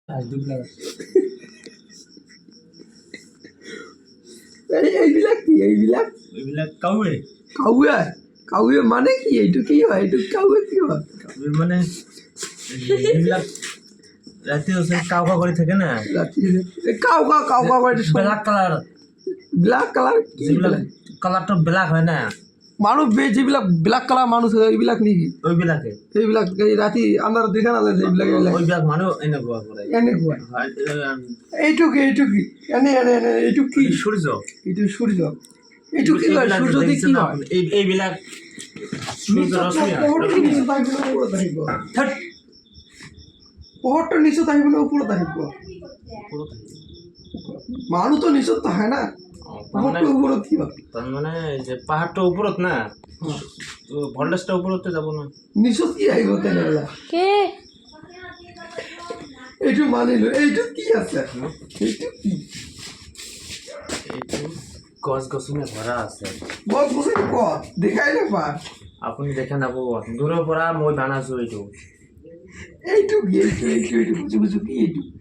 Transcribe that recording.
দুবিলাক এইবিলাক কি এইবিলাক এইবিলাক কাউৱে কাউৱে কাউৱে মানে কি এইটো কি হয় এইটো কাউৱে কি হয় কাউৱে মানে এইবিলাক ৰাতি ওচৰত কাউ কাউ কৰি থাকে না ৰাতি কাউ কাউ কাউ কাউ কৰি ব্লেক কালাৰ ব্লেক কালাৰ কি যিবিলাক কালাৰটো ব্লেক হয় না মানুহ যিবিলাক ব্লেক কালাৰ মানুহ থাকে এইবিলাক নেকি ওইবিলাকে এইবিলাক এই ৰাতি আন্ধাৰত দেখা নাযায় যে এইবিলাক এইবিলাক ওইবিলাক মানুহ এনেকুৱা কৰে এনেকুৱা এইটো কি এনে এনে এনে এইটো কি সূৰ্য এইটো সূৰ্য এইটো কি হয় সূৰ্য দি কি হয় এইবিলাক সূৰ্য ৰশ্মি পোহৰটো নিচত আহিব নে ওপৰত আহিব মানুহতো নিচত আহে না পোহৰটো ওপৰত কি হয় তাৰমানে যে পাহাৰটো ওপৰত না ভল্টেজটা ওপৰতে যাব না নিচত কি আহিব তেনেহ'লে এইটো মানিলো এইটো কি আছে এইটো কি এইটো গছ গছনি ভৰা আছে গছ গছনি ক'ত দেখাই নাপা আপুনি দেখা নাপাব দূৰৰ পৰা মই বানাইছো এইটো এইটো কি এইটো বুজি কি এইটো